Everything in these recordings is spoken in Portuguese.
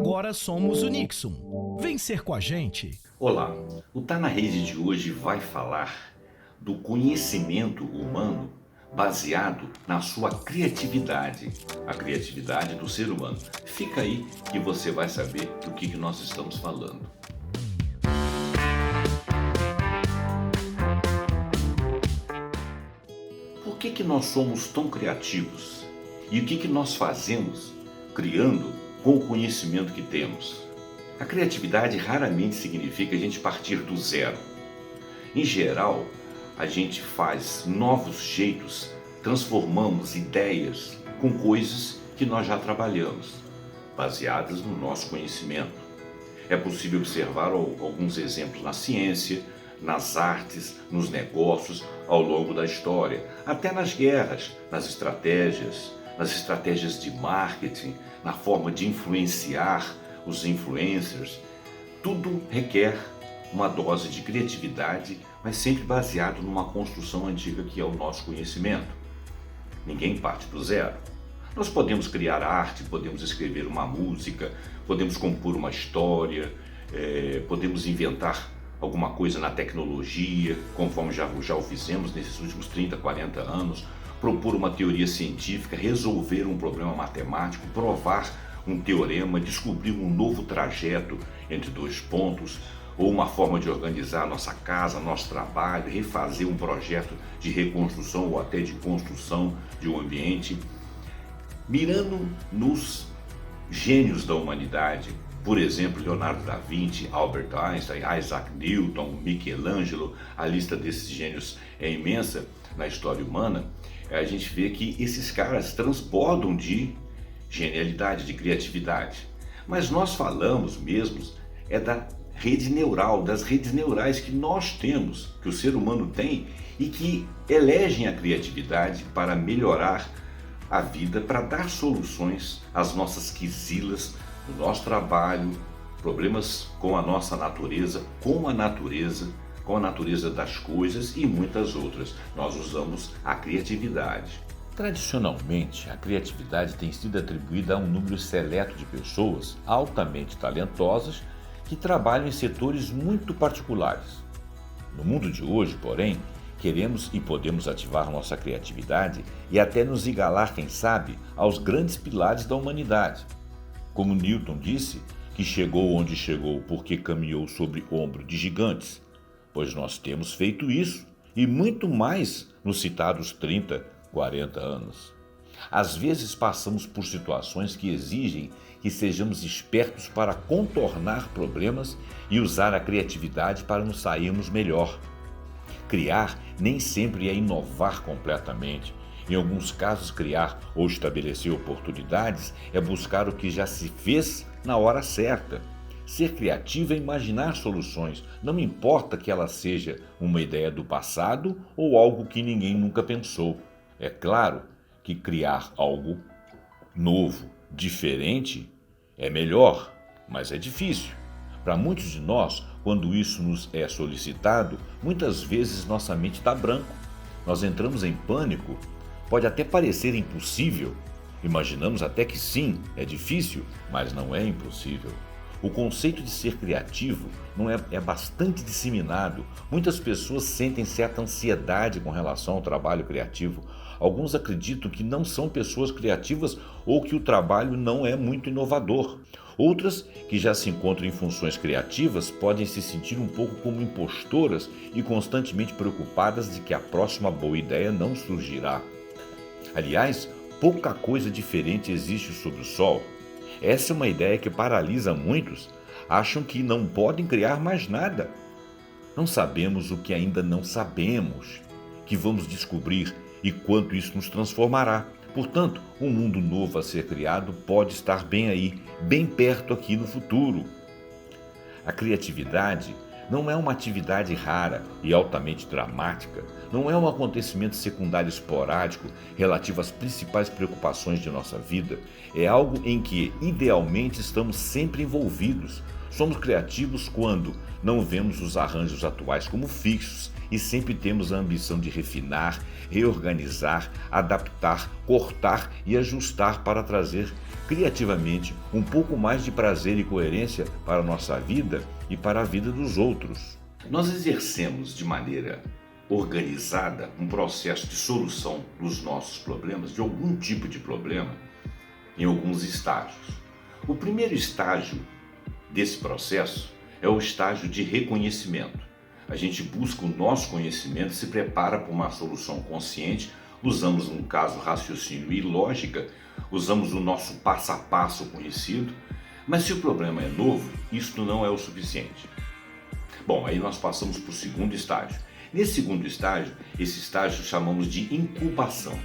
Agora somos o Nixon. Vem ser com a gente. Olá, o Tá na Rede de hoje vai falar do conhecimento humano baseado na sua criatividade, a criatividade do ser humano. Fica aí que você vai saber do que nós estamos falando. Por que nós somos tão criativos? E o que nós fazemos criando com o conhecimento que temos? A criatividade raramente significa a gente partir do zero. Em geral, a gente faz novos jeitos, transformamos ideias com coisas que nós já trabalhamos, baseadas no nosso conhecimento. É possível observar alguns exemplos na ciência, nas artes, nos negócios, ao longo da história, até nas guerras, nas estratégias de marketing, na forma de influenciar os influencers. Tudo requer uma dose de criatividade, mas sempre baseado numa construção antiga que é o nosso conhecimento. Ninguém parte do zero. Nós podemos criar arte, podemos escrever uma música, podemos compor uma história, podemos inventar alguma coisa na tecnologia, conforme já o fizemos nesses últimos 30, 40 anos, propor uma teoria científica, resolver um problema matemático, provar um teorema, descobrir um novo trajeto entre dois pontos, ou uma forma de organizar nossa casa, nosso trabalho, refazer um projeto de reconstrução ou até de construção de um ambiente. Mirando nos gênios da humanidade, por exemplo, Leonardo da Vinci, Albert Einstein, Isaac Newton, Michelangelo, a lista desses gênios é imensa na história humana, a gente vê que esses caras transbordam de genialidade, de criatividade. Mas nós falamos mesmo da rede neural, das redes neurais que nós temos, que o ser humano tem e que elegem a criatividade para melhorar a vida, para dar soluções às nossas quizilas, no nosso trabalho, problemas com a nossa natureza, com a natureza das coisas e muitas outras. Nós usamos a criatividade. Tradicionalmente, a criatividade tem sido atribuída a um número seleto de pessoas altamente talentosas que trabalham em setores muito particulares. No mundo de hoje, porém, queremos e podemos ativar nossa criatividade e até nos igualar, quem sabe, aos grandes pilares da humanidade. Como Newton disse, que chegou onde chegou porque caminhou sobre o ombro de gigantes, pois nós temos feito isso e muito mais nos citados 30, 40 anos. Às vezes passamos por situações que exigem que sejamos espertos para contornar problemas e usar a criatividade para nos sairmos melhor. Criar nem sempre é inovar completamente. Em alguns casos, criar ou estabelecer oportunidades é buscar o que já se fez na hora certa. Ser criativo é imaginar soluções, não importa que ela seja uma ideia do passado ou algo que ninguém nunca pensou. É claro que criar algo novo, diferente, é melhor, mas é difícil. Para muitos de nós, quando isso nos é solicitado, muitas vezes nossa mente está branco. Nós entramos em pânico. Pode até parecer impossível. Imaginamos até que sim, é difícil, mas não é impossível. O conceito de ser criativo é bastante disseminado. Muitas pessoas sentem certa ansiedade com relação ao trabalho criativo. Alguns acreditam que não são pessoas criativas ou que o trabalho não é muito inovador. Outras, que já se encontram em funções criativas, podem se sentir um pouco como impostoras e constantemente preocupadas de que a próxima boa ideia não surgirá. Aliás, pouca coisa diferente existe sob o sol. Essa é uma ideia que paralisa muitos. Acham que não podem criar mais nada. Não sabemos o que ainda não sabemos, que vamos descobrir e quanto isso nos transformará. Portanto, um mundo novo a ser criado pode estar bem aí, bem perto aqui no futuro. A criatividade não é uma atividade rara e altamente dramática, não é um acontecimento secundário esporádico relativo às principais preocupações de nossa vida, é algo em que, idealmente, estamos sempre envolvidos. Somos criativos quando não vemos os arranjos atuais como fixos e sempre temos a ambição de refinar, reorganizar, adaptar, cortar e ajustar para trazer criativamente um pouco mais de prazer e coerência para a nossa vida e para a vida dos outros. Nós exercemos de maneira organizada um processo de solução dos nossos problemas, de algum tipo de problema, em alguns estágios. O primeiro estágio desse processo é o estágio de reconhecimento. A gente busca o nosso conhecimento, se prepara para uma solução consciente, usamos, no caso, raciocínio e lógica, usamos o nosso passo a passo conhecido, mas se o problema é novo, isso não é o suficiente. Bom, aí nós passamos para o segundo estágio. Nesse segundo estágio, esse estágio chamamos de incubação.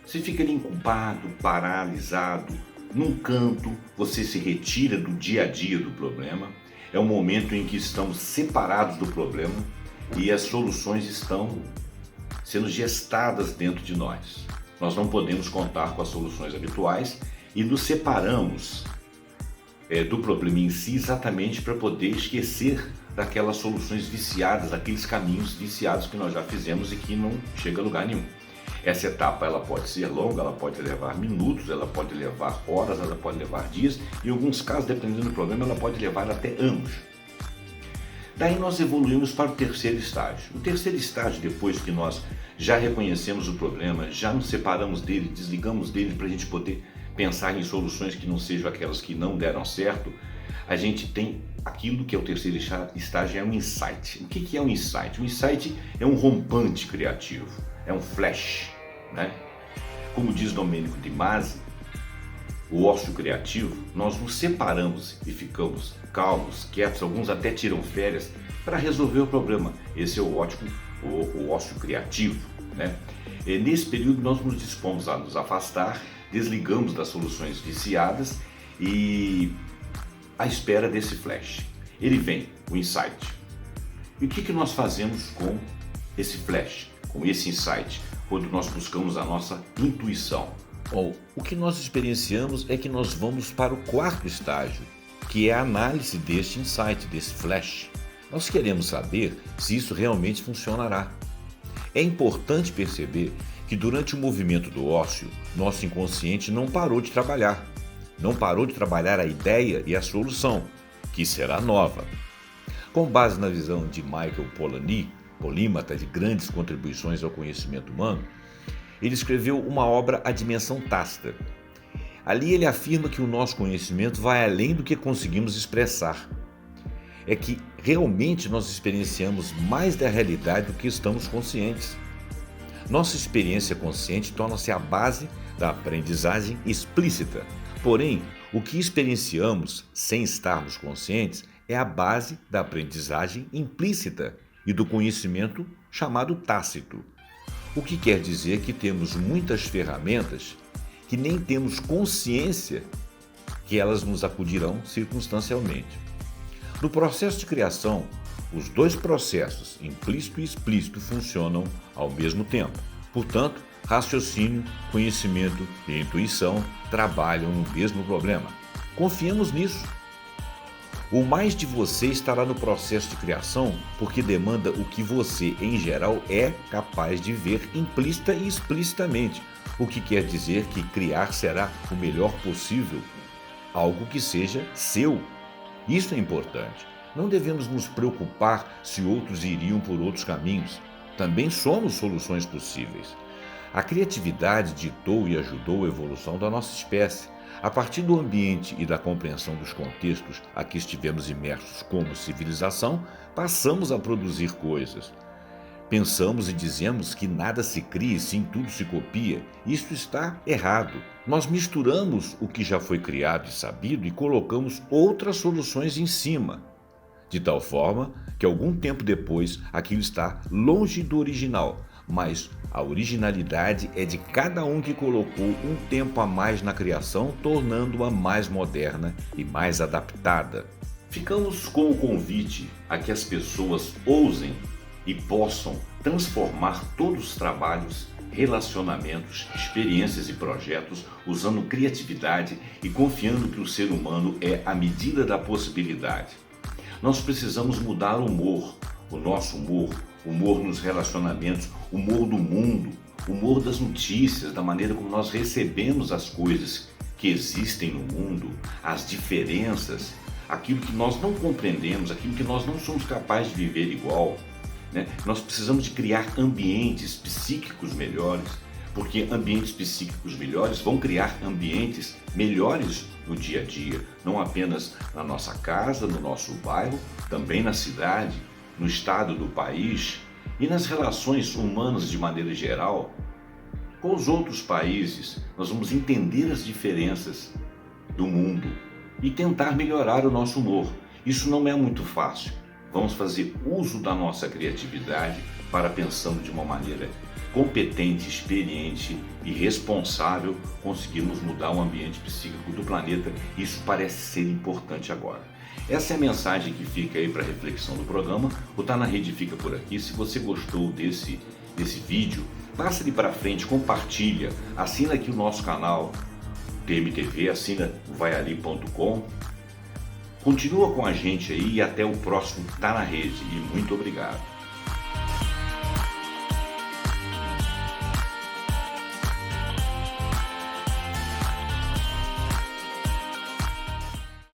Você fica ali incubado, paralisado, num canto, você se retira do dia a dia do problema. É um momento em que estamos separados do problema e as soluções estão sendo gestadas dentro de nós. Nós não podemos contar com as soluções habituais e nos separamos do problema em si exatamente para poder esquecer daquelas soluções viciadas, daqueles caminhos viciados que nós já fizemos e que não chega a lugar nenhum. Essa etapa ela pode ser longa, ela pode levar minutos, ela pode levar horas, ela pode levar dias, em alguns casos, dependendo do problema, ela pode levar até anos. Daí nós evoluímos para o terceiro estágio. O terceiro estágio, depois que nós já reconhecemos o problema, já nos separamos dele, desligamos dele para a gente poder pensar em soluções que não sejam aquelas que não deram certo, a gente tem aquilo que é o terceiro estágio, é um insight. O que é um insight? Um insight é um rompante criativo, é um flash, né? Como diz Domênico de Masi, o ócio criativo, nós nos separamos e ficamos calmos, quietos, alguns até tiram férias para resolver o problema. Esse é o ócio criativo, né? E nesse período nós nos dispomos a nos afastar, desligamos das soluções viciadas e à espera desse flash. Ele vem, o insight. E o que nós fazemos com esse flash, com esse insight, quando nós buscamos a nossa intuição? Bom, o que nós experienciamos é que nós vamos para o quarto estágio, que é a análise deste insight, desse flash. Nós queremos saber se isso realmente funcionará. É importante perceber que durante o movimento do ócio, nosso inconsciente não parou de trabalhar. Não parou de trabalhar a ideia e a solução, que será nova. Com base na visão de Michael Polanyi, polímata de grandes contribuições ao conhecimento humano, ele escreveu uma obra A Dimensão Tácita. Ali ele afirma que o nosso conhecimento vai além do que conseguimos expressar. É que realmente nós experienciamos mais da realidade do que estamos conscientes. Nossa experiência consciente torna-se a base da aprendizagem explícita. Porém, o que experienciamos sem estarmos conscientes é a base da aprendizagem implícita e do conhecimento chamado tácito. O que quer dizer que temos muitas ferramentas que nem temos consciência que elas nos acudirão circunstancialmente. No processo de criação, os dois processos, implícito e explícito, funcionam ao mesmo tempo. Portanto, raciocínio, conhecimento e intuição trabalham no mesmo problema. Confiemos nisso. O mais de você estará no processo de criação porque demanda o que você, em geral, é capaz de ver implícita e explicitamente, o que quer dizer que criar será o melhor possível, algo que seja seu. Isso é importante. Não devemos nos preocupar se outros iriam por outros caminhos. Também somos soluções possíveis. A criatividade ditou e ajudou a evolução da nossa espécie. A partir do ambiente e da compreensão dos contextos a que estivemos imersos como civilização, passamos a produzir coisas. Pensamos e dizemos que nada se cria e sim tudo se copia. Isso está errado. Nós misturamos o que já foi criado e sabido e colocamos outras soluções em cima, de tal forma que algum tempo depois aquilo está longe do original, mas a originalidade é de cada um que colocou um tempo a mais na criação, tornando-a mais moderna e mais adaptada. Ficamos com o convite a que as pessoas ousem e possam transformar todos os trabalhos relacionamentos, experiências e projetos, usando criatividade e confiando que o ser humano é a medida da possibilidade. Nós precisamos mudar o humor, o nosso humor, humor nos relacionamentos, humor do mundo, humor das notícias, da maneira como nós recebemos as coisas que existem no mundo, as diferenças, aquilo que nós não compreendemos, aquilo que nós não somos capazes de viver igual. Nós precisamos de criar ambientes psíquicos melhores, porque ambientes psíquicos melhores vão criar ambientes melhores no dia a dia, não apenas na nossa casa, no nosso bairro, também na cidade, no estado do país e nas relações humanas de maneira geral. Com os outros países, nós vamos entender as diferenças do mundo e tentar melhorar o nosso humor. Isso não é muito fácil. Vamos fazer uso da nossa criatividade para, pensando de uma maneira competente, experiente e responsável, conseguirmos mudar o ambiente psíquico do planeta. Isso parece ser importante agora. Essa é a mensagem que fica aí para a reflexão do programa. O Tá na Rede fica por aqui. Se você gostou desse vídeo, passa ele para frente, compartilha, assina aqui o nosso canal TMTV, assina o vaiali.com. Continua com a gente aí e até o próximo Tá na Rede. E muito obrigado.